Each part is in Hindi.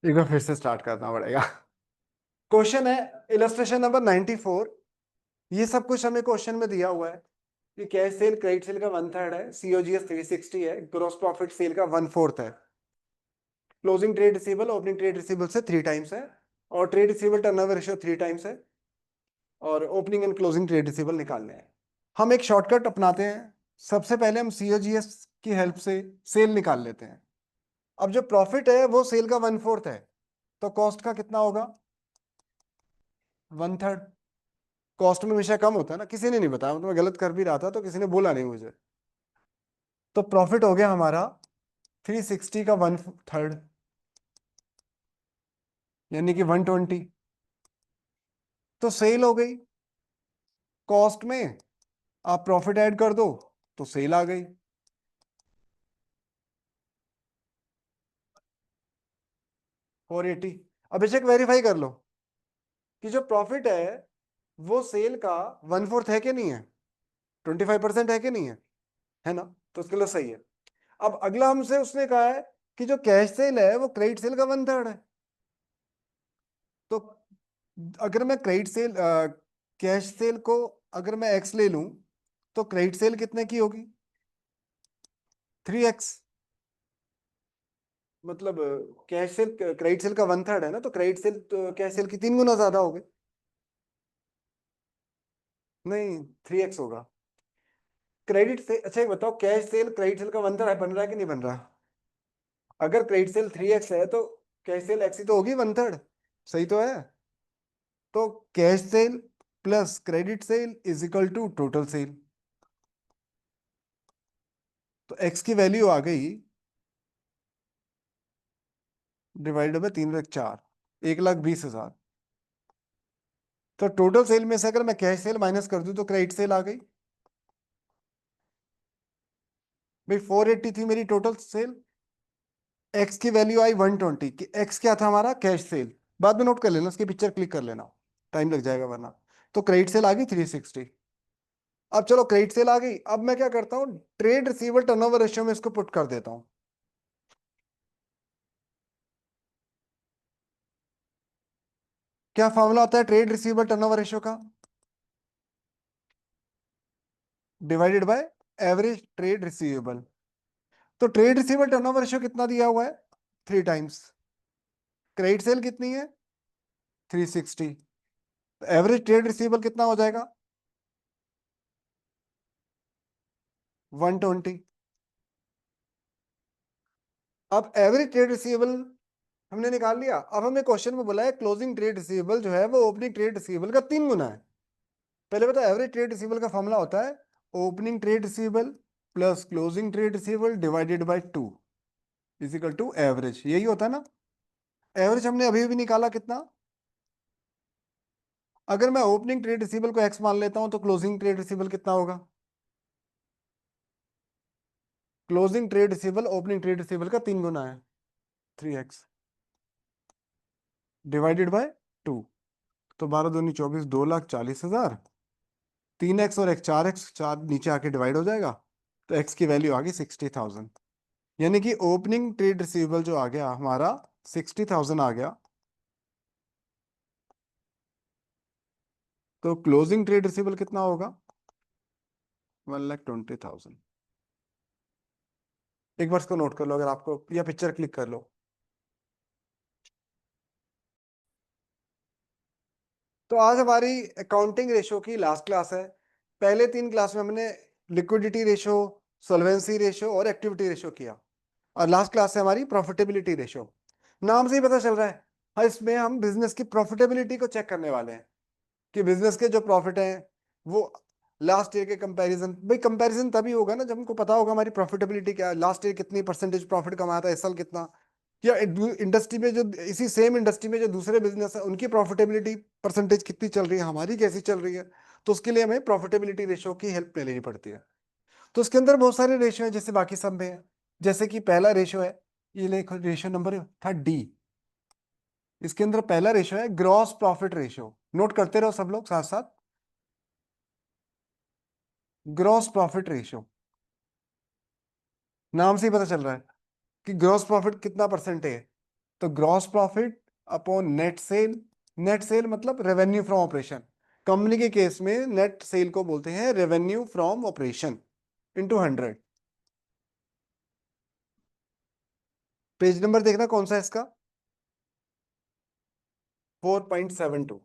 एक बार फिर से स्टार्ट करना पड़ेगा। क्वेश्चन है इलस्ट्रेशन नंबर 94। ये सब कुछ हमें क्वेश्चन में दिया हुआ है कि कैश सेल क्रेडिट सेल का 1/3 है, सीओजीएस 360 है, ग्रॉस प्रॉफिट सेल का 1/4 है, closing trade receivable opening trade receivable से 3 टाइम्स है, और trade receivable turnover ratio 3 times है, और opening and closing trade receivable निकालने हैं। हम एक शॉर्टकट अपनाते हैं। सबसे पहले हम सीओजीएस की हेल्प से सेल निकाल लेते हैं। अब जो प्रॉफिट है वो सेल का 1/4 है, तो कॉस्ट का कितना होगा? 1/3। कॉस्ट में हमेशा कम होता है ना, किसी ने नहीं बताया, तो मैं गलत कर भी रहा था तो किसी ने बोला नहीं मुझे। तो प्रॉफिट हो गया हमारा 360 का 1/3, यानी कि 120। तो सेल हो गई। कॉस्ट में आप प्रॉफिट ऐड कर दो तो सेल आ गई। 480। अभिषेक वेरीफाई कर लो कि जो प्रॉफिट है वो सेल का 1/4 है कि नहीं है, 25% है कि नहीं है ना? तो उसके लिए सही है। अब अगला हमसे उसने कहा है कि जो कैश सेल है वो क्रेडिट सेल का 1/3 है। तो अगर मैं क्रेडिट सेल कैश सेल को अगर मैं एक्स ले लूं तो क्रेडिट सेल कितने की होगी? 3x। मतलब कैश सेल क्रेडिट सेल का 1/3 है ना, तो क्रेडिट सेल कैश सेल की 3 गुना ज्यादा हो गई। नहीं, 3x होगा। क्रेडिट से अच्छा एक बताओ, कैश सेल क्रेडिट सेल का 1/3 है, बन रहा है कि नहीं बन रहा? अगर क्रेडिट सेल 3x है तो कैश सेल x ही तो होगी 1/3। सही तो है। तो cash sale plus credit sale is equal to total sale. तो x की वैल्यू आ गई डिवाइडेड बाय 3/4, 1,20,000। तो टोटल सेल में से अगर मैं कैश सेल माइनस कर दूं तो क्रेडिट सेल आ गई। भाई 480 थी मेरी टोटल सेल, एक्स की वैल्यू आई 120 कि एक्स क्या था हमारा? Cash cell. बाद में नोट कर लेना, उसकी पिक्चर क्लिक कर लेना, टाइम लग जाएगा वरना। तो क्रेडिट सेल आ गई 360। अब चलो क्रेडिट सेल आ गई, अब मैं क्या करता हूँ, ट्रेड रिसीवेबल टर्नओवर रेशियो में इसको पुट कर देता हूँ। क्या फॉर्मूला होता है ट्रेड रिसीवेबल टर्नओवर रेशियो का? Divided by average trade receivable. तो ट्रेड रिसीवेबल टर्नओवर रेशियो कितना दिया हुआ है? 3 टाइम्स। क्रेडिट सेल कितनी है? 360। एवरेज ट्रेड रिसीवेबल कितना हो जाएगा? 120। अब एवरेज ट्रेड रिसीवेबल हमने निकाल लिया। अब हमें क्वेश्चन में बोला है क्लोजिंग ट्रेड रिसीवेबल जो है वो ओपनिंग ट्रेड रिसीवेबल का 3 गुना है। पहले बताओ, एवरेज ट्रेड रिसीवेबल का फॉर्मूला होता है opening trade receivable plus closing trade receivable divided by 2 is equal to average. यही होता है ना? एवरेज हमने अभी भी निकाला कितना? अगर मैं ओपनिंग ट्रेड रिसीवेबल को एक्स मान लेता हूं तो क्लोजिंग ट्रेड रिसीवेबल कितना होगा? Closing trade receivable opening trade receivable का 3 गुना है, 3x डिवाइडेड बाय 2। तो 12 दूनी 24, 2,40,000। 3x और एक 4x, 4 नीचे आके डिवाइड हो जाएगा। तो x की वैल्यू आ गई 60,000। यानी कि ओपनिंग ट्रेड रिसीवेबल जो आ गया हमारा 60,000 आ गया। तो क्लोजिंग ट्रेड रिसीवेबल कितना होगा? 1,20,000। एक बार इसको नोट कर लो अगर आपको, या पिक्चर क्लिक कर लो। तो आज हमारी अकाउंटिंग रेशो की लास्ट क्लास है। पहले 3 क्लास में हमने लिक्विडिटी रेशो, सॉल्वेंसी रेशो और एक्टिविटी रेशो किया, और लास्ट क्लास है हमारी प्रॉफिटेबिलिटी रेशो। नाम से ही पता चल रहा है, हाँ, इसमें हम बिजनेस की प्रॉफिटेबिलिटी को चेक करने वाले हैं कि बिजनेस के जो प्रॉफिट हैं वो लास्ट ईयर के कंपैरिजन। भाई कंपैरिजन तभी होगा ना जब हमको पता होगा हमारी प्रॉफिटेबिलिटी क्या है, लास्ट ईयर कितनी परसेंटेज प्रॉफिट कमाया था, इस साल कितना, या इंडस्ट्री में जो इसी सेम इंडस्ट्री में जो दूसरे बिजनेस है उनकी प्रॉफिटेबिलिटी परसेंटेज कितनी चल रही है, हमारी कैसी चल रही है। तो उसके लिए हमें प्रॉफिटेबिलिटी रेशो की हेल्प ले लेनी पड़ती है। तो उसके अंदर बहुत सारे रेशियो है जैसे बाकी सब में है। जैसे कि पहला रेशियो है, ये देखो रेशियो नंबर था डी। इसके अंदर पहला रेशियो है ग्रॉस प्रॉफिट रेशियो। नोट करते रहो सब लोग साथ साथ। ग्रॉस प्रॉफिट रेशियो नाम से ही पता चल रहा है कि ग्रॉस प्रॉफिट कितना परसेंट है। तो gross profit upon net cell, net cell मतलब रेवेन्यू फ्रॉम ऑपरेशन, कंपनी के केस में नेट सेल को बोलते हैं revenue from operation, into 100। Page number देखना कौन सा है इसका, 4.72।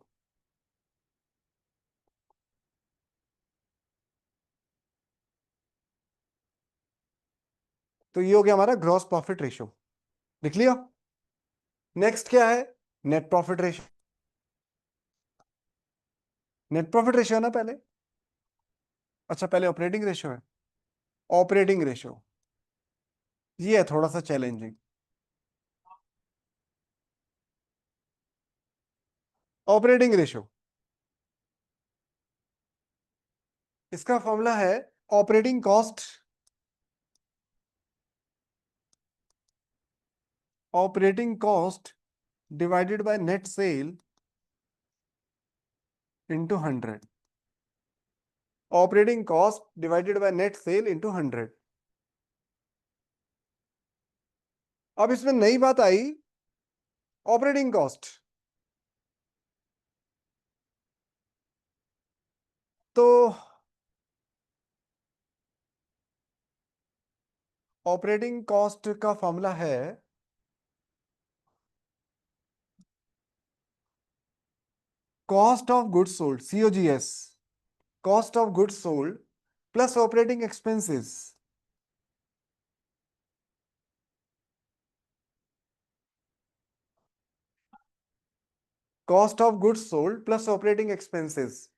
तो ये हो गया हमारा ग्रॉस प्रॉफिट रेशियो, लिख लिया। नेक्स्ट क्या है, net profit ratio. Net profit ratio है ना पहले, अच्छा पहले ऑपरेटिंग रेशियो है। ऑपरेटिंग रेशियो ये है थोड़ा सा चैलेंजिंग। ऑपरेटिंग रेशियो, इसका फॉर्मूला है operating cost, operating cost divided by net cell into 100। Operating cost divided by net cell into 100। अब इसमें नई बात आई, ऑपरेटिंग कॉस्ट, तो ऑपरेटिंग कॉस्ट का फॉर्मूला है cost of goods sold, COGS, cost of goods sold plus operating expenses. Cost of goods sold plus operating expenses.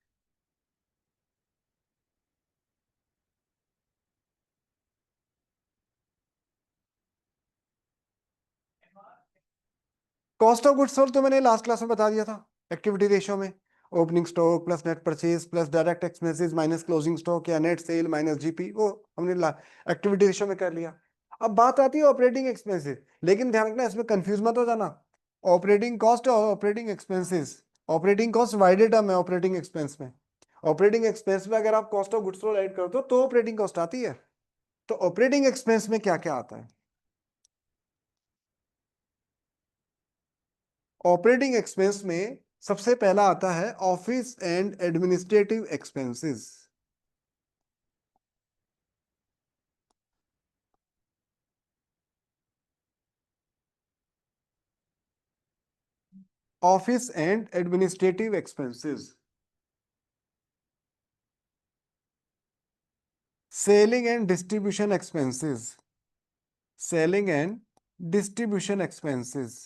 Cost of goods sold तो मैंने लास्ट क्लास में बता दिया था, एक्टिविटी रेशियो में, opening stock plus net purchase plus direct expenses minus closing stock या नेट सेल माइनस GP, वो हमने एक्टिविटी रेशियो में कर लिया। अब बात आती है ऑपरेटिंग एक्सपेंसेस, लेकिन ध्यान रखना इसमें कंफ्यूज मत हो जाना। ऑपरेटिंग कॉस्ट और operating expenses, operating cost wider term है ऑपरेटिंग एक्सपेंस में। ऑपरेटिंग एक्सपेंस में अगर आप cost of goods sold add कर दो तो ऑपरेटिंग कॉस्ट आती है। तो ऑपरेटिंग एक्सपेंस में क्या क्या आता है, ऑपरेटिंग एक्सपेंस में सबसे पहला आता है office and administrative expenses. Office and administrative expenses, selling and distribution expenses, selling and distribution expenses,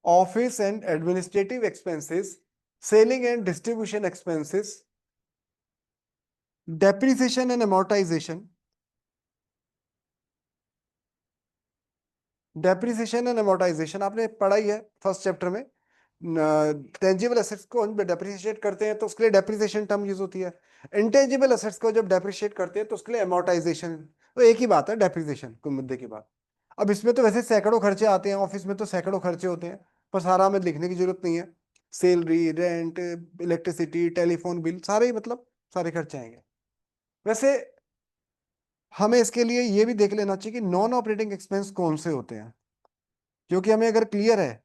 office and administrative expenses, selling and distribution expenses, depreciation and amortization, depreciation and amortization आपने पढ़ा ही है फर्स्ट चैप्टर में। टेंजिबल एसेट्स को जब डेप्रिशिएट करते हैं तो उसके लिए डेप्रिसिएशन टर्म यूज होती है, इंटेंजिबल एसेट्स को जब डेप्रिशिएट करते हैं तो उसके लिए amortization। तो एक ही बात है डेप्रिसिएशन को मुद्दे की बात। अब इसमें तो वैसे सैकड़ों खर्चे आते हैं, ऑफिस में तो सैकड़ों खर्चे होते हैं, पर सारा हमें लिखने की जरूरत नहीं है। Salary, rent, electricity, telephone bill, सारे ही मतलब सारे खर्चे आएंगे। वैसे हमें इसके लिए ये भी देख लेना चाहिए कि नॉन ऑपरेटिंग एक्सपेंस कौन से होते हैं, क्योंकि हमें अगर क्लियर है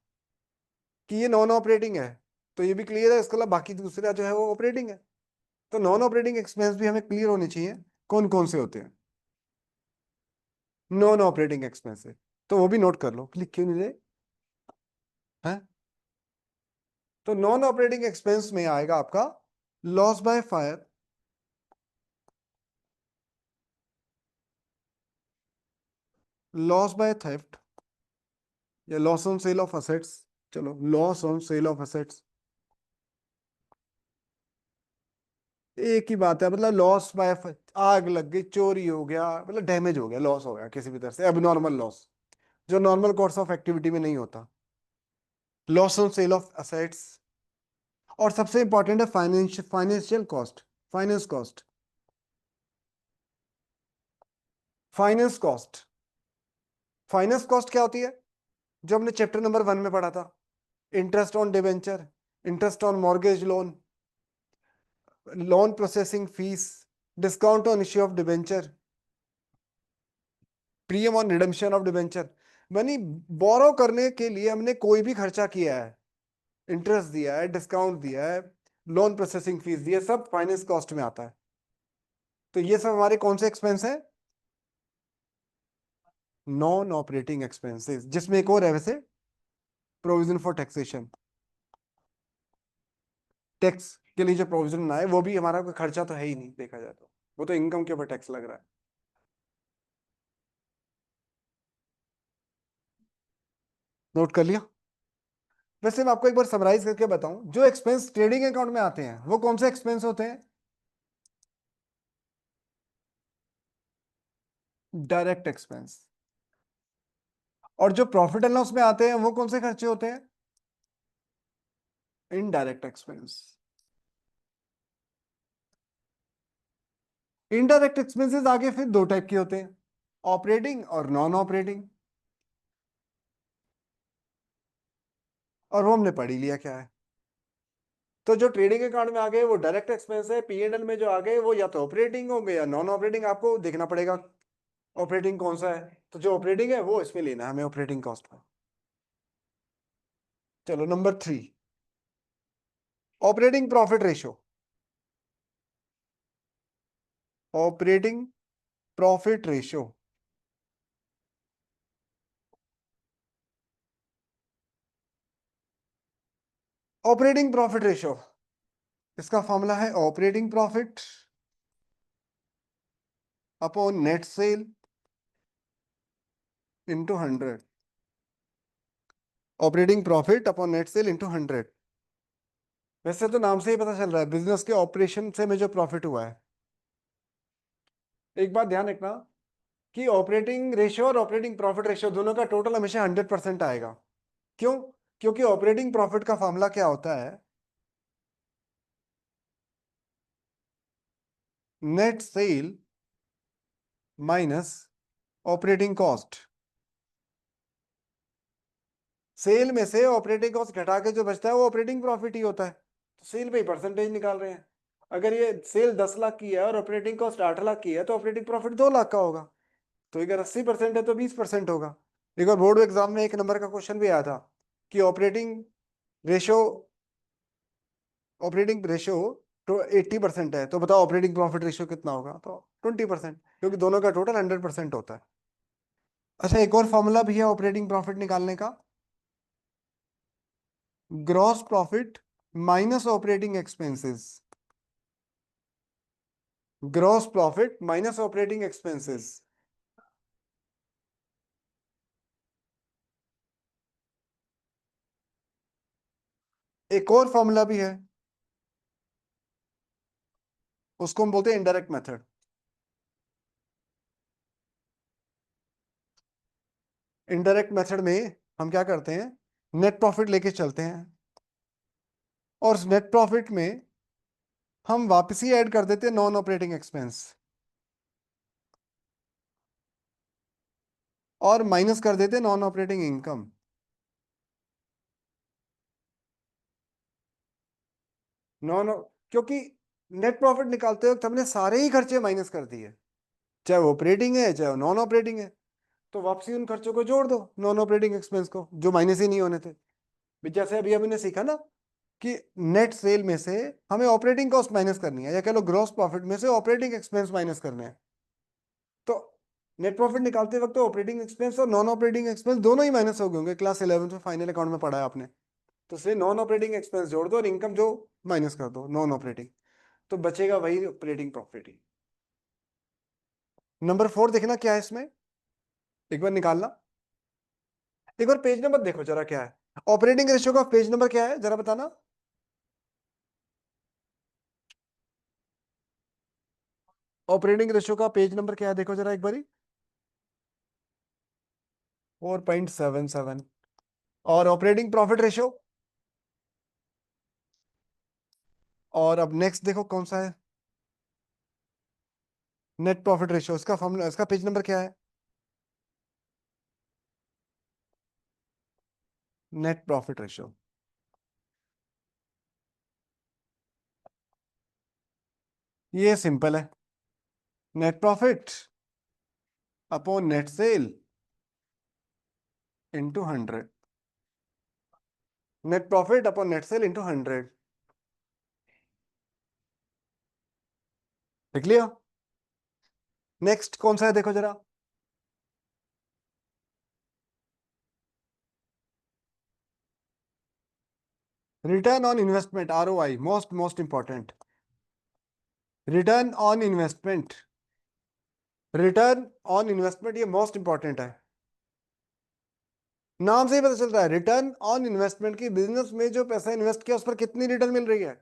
कि ये नॉन ऑपरेटिंग है तो ये भी क्लियर है, इसके अलावा बाकी दूसरा जो है वो ऑपरेटिंग है। तो नॉन ऑपरेटिंग एक्सपेंस भी हमें क्लियर होने चाहिए कौन कौन से होते हैं, नॉन ऑपरेटिंग एक्सपेंस है। तो वो भी नोट कर लो, लिख क्यों नहीं रहे हैं। तो नॉन ऑपरेटिंग एक्सपेंस में आएगा आपका loss by fire, loss by theft, या loss on sale of assets. चलो, loss on sale of assets एक ही बात है, मतलब लॉस बाय, आग लग गई, चोरी हो गया, मतलब डैमेज हो गया, लॉस हो गया किसी भी तरह से, एबनॉर्मल लॉस जो नॉर्मल कोर्स ऑफ एक्टिविटी में नहीं होता, loss on sale of assets. और सबसे इंपॉर्टेंट है financial cost, finance cost, finance cost. Finance cost क्या होती है, जो हमने चैप्टर नंबर 1 में पढ़ा था, interest on debenture, interest on mortgage loan, loan processing fees, discount on issue of debenture, premium on redemption of debenture, money borrow करने के लिए हमने कोई भी खर्चा किया है, इंटरेस्ट दिया है, डिस्काउंट दिया है, लोन प्रोसेसिंग फीस दी है, सब फाइनेंस कॉस्ट में आता है। तो ये सब हमारे कौन से एक्सपेंस है? नॉन ऑपरेटिंग एक्सपेंसेस, जिसमें एक और है वैसे, प्रोविजन फॉर टैक्सेशन। टैक्स के लिए जो प्रोविजन ना है वो भी हमारा कोई खर्चा तो है ही नहीं देखा जाए तो, वो तो इनकम के ऊपर टैक्स लग रहा है। नोट कर लिया? वैसे मैं आपको एक बार समराइज करके बताऊं, जो एक्सपेंस ट्रेडिंग अकाउंट में आते हैं वो कौन से एक्सपेंस होते हैं? Direct expense. और जो प्रॉफिट एंड लॉस में आते हैं वो कौन से खर्चे होते हैं? Indirect expense. इनडायरेक्ट एक्सपेंसेस आगे फिर दो टाइप के होते हैं, ऑपरेटिंग और नॉन ऑपरेटिंग, और वो हमने पढ़ ही लिया क्या है। तो जो ट्रेडिंग अकाउंट में आ गए वो डायरेक्ट एक्सपेंस है, P&L में जो आ गए वो या तो ऑपरेटिंग होंगे या नॉन ऑपरेटिंग, आपको देखना पड़ेगा ऑपरेटिंग कौन सा है। तो जो ऑपरेटिंग है वो इसमें लेना है हमें, ऑपरेटिंग कॉस्ट में। चलो number 3, operating profit ratio. Operating profit ratio, operating profit ratio, इसका फॉर्मूला है operating profit upon net cell into 100। Operating profit upon net cell into 100। वैसे तो नाम से ही पता चल रहा है बिजनेस के ऑपरेशन से में जो प्रॉफिट हुआ है। एक बात ध्यान रखना कि ऑपरेटिंग रेशियो और ऑपरेटिंग प्रॉफिट रेशियो दोनों का टोटल हमेशा 100% आएगा। क्यों? क्योंकि ऑपरेटिंग प्रॉफिट का फॉर्मूला क्या होता है? Net sale minus operating cost. Sale में से ऑपरेटिंग कॉस्ट घटा के जो बचता है वो ऑपरेटिंग प्रॉफिट ही होता है, तो सेल पे ही परसेंटेज निकाल रहे हैं। अगर ये सेल 10 लाख की है और ऑपरेटिंग कॉस्ट 8 लाख की है तो ऑपरेटिंग प्रॉफिट 2 लाख का होगा। तो अगर 80% है तो 20% होगा। एक और बोर्ड एग्जाम में 1 नंबर का क्वेश्चन भी आया था कि रेशो ऑपरेटिंग रेशियो तो 80% है, तो बताओ ऑपरेटिंग प्रॉफिट रेशियो कितना होगा? तो 20%, क्योंकि दोनों का टोटल 100% होता है। अच्छा, एक और फॉर्मूला भी है ऑपरेटिंग प्रॉफिट निकालने का, gross profit minus operating expenses. Gross profit minus operating expenses. एक और फॉर्मूला भी है, उसको हम बोलते हैं इनडायरेक्ट मेथड। इनडायरेक्ट मेथड में हम क्या करते हैं, नेट प्रॉफिट लेके चलते हैं और नेट प्रॉफिट में हम वापसी ऐड कर देते हैं नॉन ऑपरेटिंग एक्सपेंस और माइनस कर देते हैं नॉन ऑपरेटिंग इनकम। नॉन, क्योंकि नेट प्रॉफिट निकालते वक्त हमने सारे ही खर्चे माइनस कर दिए, चाहे वो ऑपरेटिंग है चाहे वो नॉन ऑपरेटिंग है, तो वापसी उन खर्चों को जोड़ दो नॉन ऑपरेटिंग एक्सपेंस को जो माइनस ही नहीं होने थे। जैसे अभी हमने सीखा ना कि नेट सेल में से हमें ऑपरेटिंग कॉस्ट माइनस करनी है, या कह लो ग्रॉस प्रॉफिट में से ऑपरेटिंग एक्सपेंस माइनस करने हैं। तो नेट प्रॉफिट निकालते वक्त तो ऑपरेटिंग एक्सपेंस और नॉन ऑपरेटिंग एक्सपेंस दोनों ही माइनस हो गए होंगे, क्लास 11 में फाइनल अकाउंट में पढ़ा है आपने। तो इसलिए नॉन ऑपरेटिंग एक्सपेंस जोड़ दो और इनकम जो माइनस कर दो नॉन ऑपरेटिंग, तो बचेगा वही ऑपरेटिंग प्रॉफिट ही। नंबर 4 देखना क्या है इसमें, एक बार निकालना। एक बार पेज नंबर देखो जरा क्या है, ऑपरेटिंग रेशियो का पेज नंबर क्या है जरा बताना। ऑपरेटिंग रेशियो का पेज नंबर क्या है देखो जरा एक बारी। 4.77। और ऑपरेटिंग प्रॉफिट रेशियो, और अब नेक्स्ट देखो कौन सा है, नेट प्रॉफिट रेशियो, इसका फॉर्मूला, इसका पेज नंबर क्या है? Net profit ratio. ये सिंपल है, net profit upon net cell into 100, net profit upon net cell into 100। देख लिया। नेक्स्ट कौन सा है देखो जरा। Return on investment, ROI, most important. Return on investment, return on investment ये मोस्ट इंपॉर्टेंट है। नाम से ही पता चल रहा है रिटर्न ऑन इन्वेस्टमेंट की बिजनेस में जो पैसा इन्वेस्ट किया उस पर कितनी रिटर्न मिल रही है।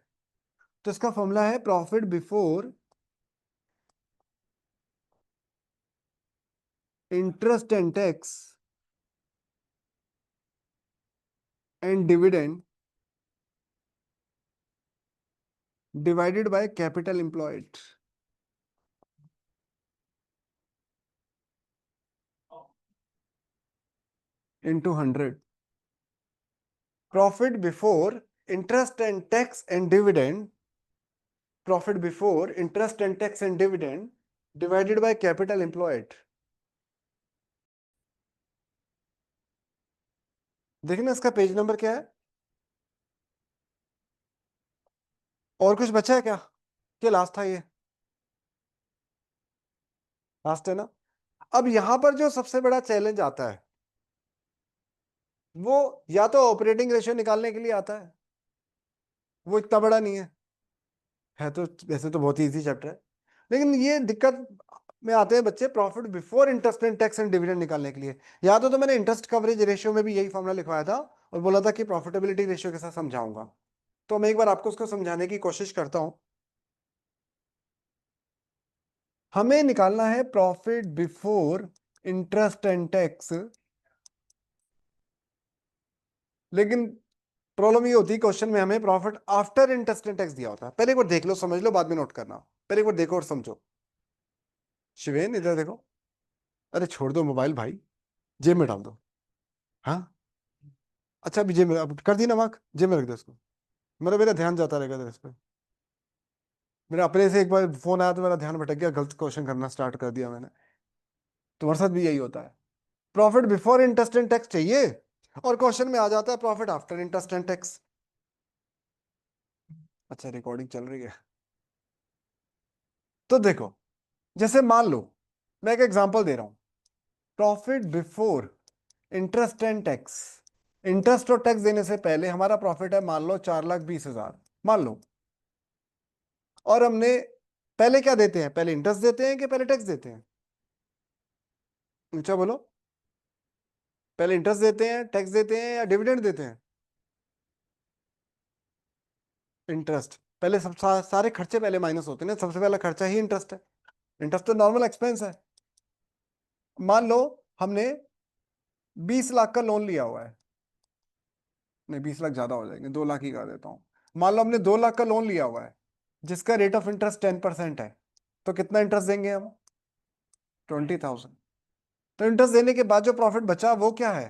तो इसका फॉर्मूला है profit before interest and tax and dividend divided by capital employed into 100। Profit before interest and tax and dividend, profit before interest and tax and dividend divided by capital employed। देखना इसका पेज नंबर क्या है। और कुछ बचा है क्या, क्या लास्ट था ये, लास्ट है ना। अब यहां पर जो सबसे बड़ा चैलेंज आता है वो या तो ऑपरेटिंग रेशियो निकालने के लिए आता है, वो इतना बड़ा नहीं है तो वैसे तो बहुत ही इजी चैप्टर है, लेकिन ये दिक्कत में आते हैं बच्चे profit before interest and tax and dividend निकालने के लिए। या तो मैंने इंटरेस्ट कवरेज रेशियो में भी यही फॉर्मूला लिखवाया था और बोला था कि प्रॉफिटेबिलिटी रेशियो के साथ समझाऊंगा, तो मैं एक बार आपको उसको समझाने की कोशिश करता हूं। हमें निकालना है profit before interest and tax, लेकिन प्रॉब्लम ये होती है क्वेश्चन में हमें profit after interest and tax दिया होता है। पहले एक बार देख लो, समझ लो, बाद में नोट करना। पहले एक बार देखो और समझो। शिवेन इधर देखो। अरे छोड़ दो मोबाइल भाई, जेब में डाल दो। हाँ, अच्छा अभी जेब में अब कर दी ना मार्क, जेब में रख दो इसको। मेरा ध्यान जाता रहेगा इधर इस पे। मेरा अपने से एक बार फोन आया तो मेरा ध्यान भटक गया, गलत क्वेश्चन करना स्टार्ट कर दिया मैंने। तुम्हारे साथ भी यही होता है। Profit before interest and tax चाहिए और क्वेश्चन में आ जाता है profit after interest and tax. अच्छा रिकॉर्डिंग चल रही है। तो देखो, जैसे मान लो मैं एक एग्जांपल दे रहा हूं, profit before interest and tax, interest और टैक्स देने से पहले हमारा प्रॉफिट है मान लो 4,20,000 मान लो, और हमने पहले क्या देते हैं, पहले इंटरेस्ट देते हैं कि पहले टैक्स देते हैं, ऊंचा बोलो। पहले इंटरेस्ट देते हैं, टैक्स देते हैं या डिविडेंड देते हैं। इंटरेस्ट पहले, सब सारे खर्चे पहले माइनस होते हैं ना, सबसे पहला खर्चा ही इंटरेस्ट है। इंटरेस्ट तो नॉर्मल एक्सपेंस है। मान लो हमने 20 लाख का लोन लिया हुआ है, नहीं 20 लाख ज्यादा हो जाएंगे, 2 लाख ही कर देता हूँ। मान लो हमने 2 लाख का लोन लिया हुआ है जिसका रेट ऑफ इंटरेस्ट 10% है, तो कितना इंटरेस्ट देंगे हम, 20,000। तो इंटरेस्ट देने के बाद जो प्रॉफिट बचा वो क्या है,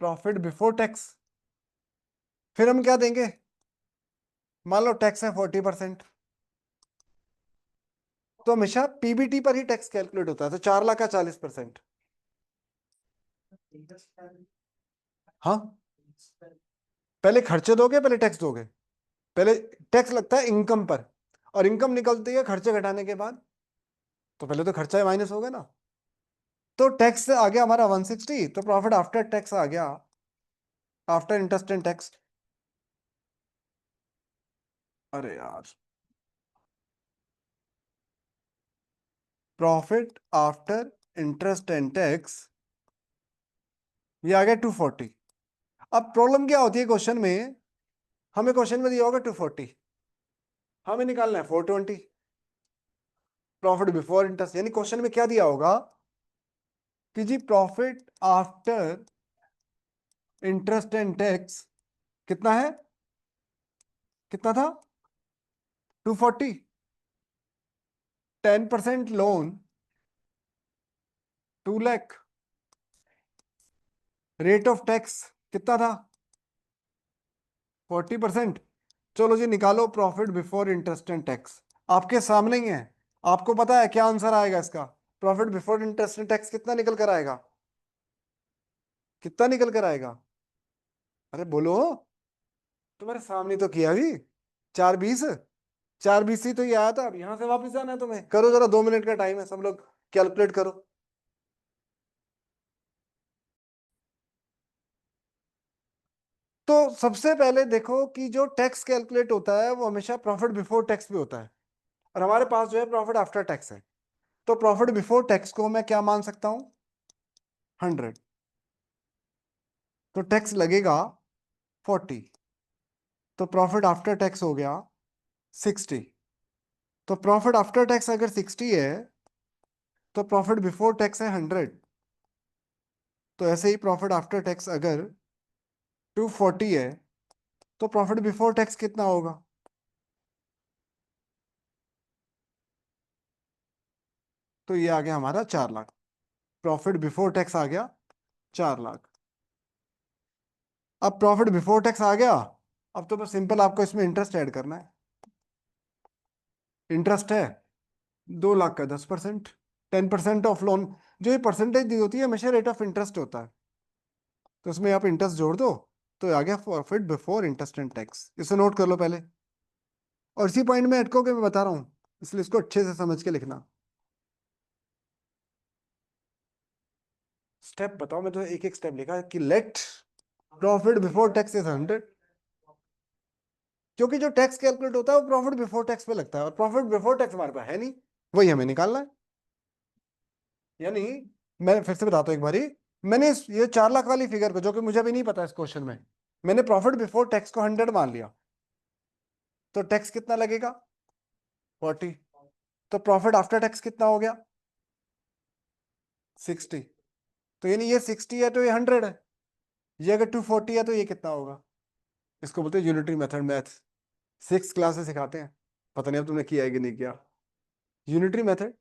प्रॉफिट बिफोर टैक्स। फिर हम क्या देंगे, मान लो टैक्स है 40%, तो हमेशा पीबीटी पर ही टैक्स कैलकुलेट होता है, तो 4 लाख का 40%। हाँ, पहले खर्चे दोगे पहले टैक्स दोगे, पहले टैक्स लगता है इनकम पर, और इनकम निकलती है खर्चे घटाने के बाद, तो पहले तो खर्चा माइनस होगा ना। तो टैक्स आ गया हमारा 160, तो प्रॉफिट आफ्टर टैक्स आ गया, आफ्टर इंटरेस्ट एंड टैक्स। अरे यार, profit after interest and tax ये आ गया 240। अब प्रॉब्लम क्या होती है क्वेश्चन में, हमें क्वेश्चन में दिया होगा 240, हमें निकालना है 420 प्रॉफिट बिफोर इंटरेस्ट, यानी क्वेश्चन में क्या दिया होगा कि जी profit after interest and tax कितना है, कितना था 240, 10% loan 2 lakh, rate of tax कितना था 40%। चलो जी निकालो profit before interest and tax, आपके सामने ही है। आपको पता है क्या आंसर आएगा इसका? Profit before interest and tax कितना निकल कर आएगा? कितना निकल कर आएगा? अरे बोलो, तुम्हारे सामने तो किया अभी। 420। 420 ही तो ये आया था, अब यहां से वापस आना है तुम्हें। करो जरा, 2 मिनट का टाइम है, सब लोग कैलकुलेट करो। तो सबसे पहले देखो कि जो टैक्स कैलकुलेट होता है वो हमेशा प्रॉफिट बिफोर टैक्स पे होता है, और हमारे पास जो है प्रॉफिट आफ्टर टैक्स है। तो प्रॉफिट बिफोर टैक्स को मैं क्या मान सकता हूं? 100। तो टैक्स लगेगा 40। तो प्रॉफिट आफ्टर टैक्स हो गया 60। तो प्रॉफिट आफ्टर टैक्स अगर 60 है तो प्रॉफिट बिफोर टैक्स है 100। तो ऐसे ही प्रॉफिट आफ्टर टैक्स अगर 240 है तो प्रॉफिट बिफोर टैक्स कितना होगा? तो ये आ गया हमारा 4 लाख। प्रॉफिट बिफोर टैक्स आ गया 4 लाख। अब प्रॉफिट बिफोर टैक्स आ गया। अब तो बस सिंपल आपको इसमें इंटरेस्ट ऐड करना है। इंटरेस्ट है 2 लाख का 10%। 10% ऑफ लोन। जो ये परसेंटेज दी होती है हमेशा रेट ऑफ इंटरेस्ट होता है। तो इसमें आप इंटरेस्ट जोड़ दो, तो आ गया profit before interest and tax. इसे नोट कर लो पहले, और इसी पॉइंट में अटको के मैं बता रहा हूँ, इसलिए इसको अच्छे से समझ के लिखना। स्टेप बताओ, मैं तो एक एक स्टेप लिखा कि net profit before tax is 100। क्योंकि जो टैक्स कैलकुलेट होता है वो प्रॉफिट बिफोर टैक्स पे लगता है, और प्रॉफिट बिफोर टैक्स हमारे पास है नहीं, वही हमें निकालना है। यानी मैं फिर से बताता हूँ एक बारी। मैंने ये 4 लाख वाली फिगर को, जो कि मुझे भी नहीं पता इस क्वेश्चन में, मैंने प्रॉफिट बिफोर टैक्स को 100 मान लिया। तो टैक्स कितना लगेगा? 40। तो प्रॉफिट आफ्टर टैक्स कितना हो गया? 60। तो यानी ये 60 है तो ये 100 है। ये अगर 240 है तो ये कितना होगा? इसको बोलते हैं यूनिटरी मेथड मैथ। 6 क्लास से सिखाते हैं। पता नहीं अब तुमने किया है कि नहीं किया। Unitary method.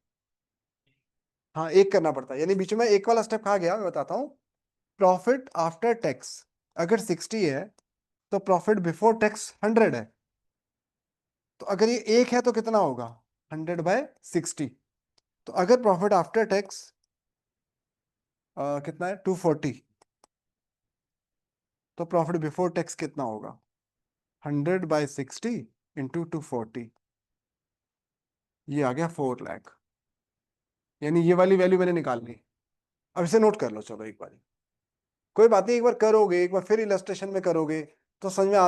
हाँ, एक करना पड़ता है, यानी बीच में एक वाला स्टेप कहा गया, मैं बताता हूँ। प्रॉफिट आफ्टर टैक्स अगर 60 है तो प्रॉफिट बिफोर टैक्स 100 है। तो अगर ये एक है तो कितना होगा? 100/60। तो अगर प्रॉफिट आफ्टर टैक्स कितना है? 240। तो प्रॉफिट बिफोर टैक्स कितना होगा? 100/60 × 240। ये आ गया 4 लाख। यानी ये वाली वैल्यू मैंने निकाल ली। अब इसे नोट कर लो, चलो एक बार। कोई बात नहीं, एक बार करोगे, एक बार फिर इलस्ट्रेशन में करोगे तो समझ में आ